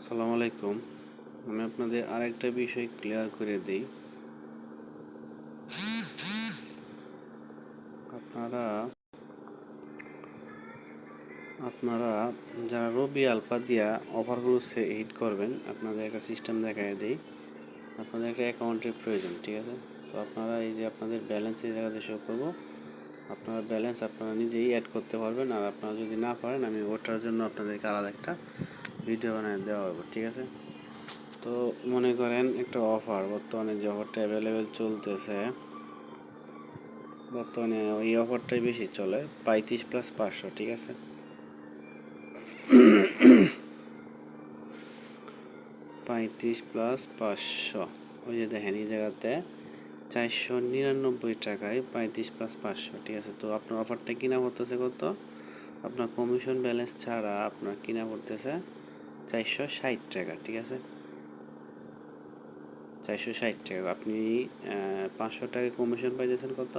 আসসালামু আলাইকুম। আমি আপনাদের আরেকটা বিষয় ক্লিয়ার করে দিই। আপনারা আপনারা যারা রবি আলফা দিয়া অফারগুলো হিট করবেন, আপনাদের একটা সিস্টেম দেখায় দিই। আপনাদের একটা অ্যাকাউন্টের প্রয়োজন, ঠিক আছে? তো আপনারা এই যে আপনাদের ব্যালেন্স এই জায়গাতে শো করবো, আপনারা ব্যালেন্স আপনারা নিজেই অ্যাড করতে পারবেন। আর আপনারা যদি না পারেন, আমি ওটার জন্য আপনাদেরকে আলাদা একটা ভিডিও বানিয়ে দেওয়া হবে, ঠিক আছে? তো মনে করেন একটা অফার, বর্তমানে যে অফারটা অ্যাভেলেবেল চলতেছে, বর্তমানে এই অফারটাই বেশি চলে, 35+500, ঠিক আছে? 35+500, ওই যে দেখেন এই জায়গাতে 499 টাকায় 35+500, ঠিক আছে? তো আপনার অফারটা কিনা পড়তেছে কত? আপনার কমিশন ব্যালেন্স ছাড়া আপনার কিনা পড়তেছে 460 টাকা, ঠিক আছে? 460 টাকা। আপনি 500 টাকা কমিশন পাইতেছেন কত?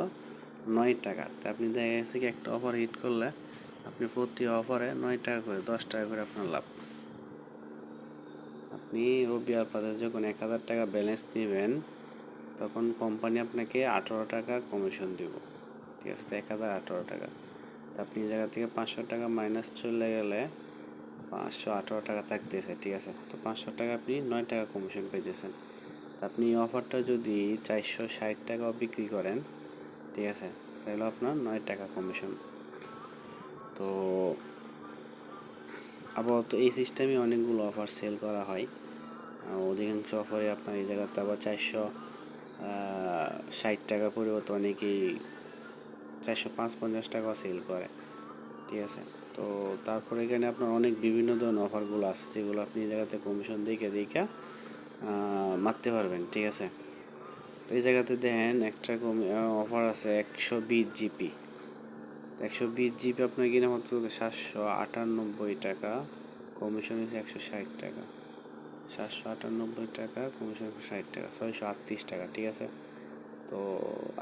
9 টাকা। তা আপনি দেখা গেছে কি একটা অফার হিট করলে আপনি প্রতি অফারে 9 টাকা করে, 10 টাকা করে আপনার লাভ। আপনি রবি আলফাতে যখন 1000 টাকা ব্যালেন্স নেবেন, তখন কোম্পানি আপনাকে 18 টাকা কমিশন দিব, ঠিক আছে? তো 1018 টাকা। তা আপনি এই জায়গা থেকে 500 টাকা মাইনাস চলে গেলে 518 টাকা থাকতেছে, ঠিক আছে? তো 500 টাকা আপনি 9 টাকা কমিশন পেয়েছেন। আপনি এই অফারটা যদি 460 টাকাও বিক্রি করেন, ঠিক আছে, তাহলে আপনার 9 টাকা কমিশন। তো আপাতত এই সিস্টেমে অনেকগুলো অফার সেল করা হয়। অধিকাংশ অফারে আপনার এই জায়গাতে আবার 460 টাকার পরিবর্তে অনেকেই 450 টাকাও সেল করে, ঠিক আছে? তো তারপরে এখানে আপনার অনেক বিভিন্ন ধরনের অফারগুলো আছে, যেগুলো আপনি এই জায়গাতে কমিশন দেখে মারতে পারবেন, ঠিক আছে? তো এই জায়গাতে দেখেন একটা অফার আছে 120 জিবি। 120 জিবি আপনার কিনা মাত্র 798 টাকা, কমিশন হচ্ছে 160 টাকা। 798 টাকা, কমিশন 160 টাকা, 638 টাকা, ঠিক আছে? তো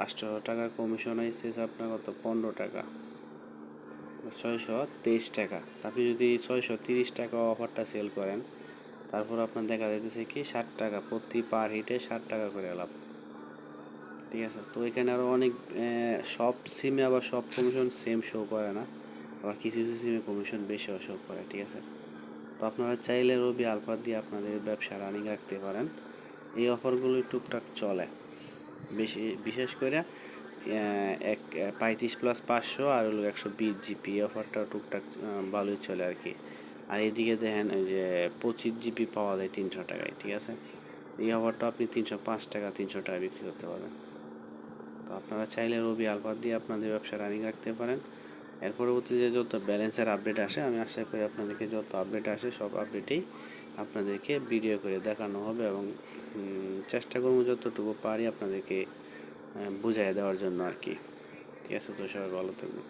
18 টাকার কমিশন আসছে আপনার কত? 15 টাকা, 623 টাকা। আপনি যদি 630 টাকা অফারটা সেল করেন, তারপর আপনার দেখা যাইতেছে কি 60 টাকা প্রতি পার হিটে 60 টাকা করে লাভ, ঠিক আছে? তো এখানে আরও অনেক সব সিমে আবার সব কমিশন সেম শো করে না, আবার কিছু কিছু সিমে কমিশন বেশিও শো করে, ঠিক আছে? তো আপনারা চাইলে রবি আলফা দিয়ে আপনাদের ব্যবসা রানিং রাখতে পারেন। এই অফারগুলো টুকটাক চলে, বিশেষ করে 35+500 আর হলো 120 জিবি অফারটা টুকটাক ভালোই চলে আর কি। আর এইদিকে দেখেন ওই যে 25 জিবি পাওয়া যায় 300 টাকায়, ঠিক আছে? এই অফারটা আপনি 305 টাকা, 300 টাকা বিক্রি করতে পারবেন। তো আপনারা চাইলে রবি আলফা দিয়ে আপনাদের ব্যবসা রানিং রাখতে পারেন। এর পরবর্তীতে যত ব্যালেন্সের আপডেট আসে, আমি আশা করি আপনাদেরকে যত আপডেট আসে সব আপডেটেই আপনাদেরকে ভিডিও করে দেখানো হবে, এবং চেষ্টা করবো যতটুকু পারি আপনাদেরকে বুঝিয়ে দেওয়ার জন্য আর কি, ঠিক আছে? তো সবাই ভালো থাকবেন।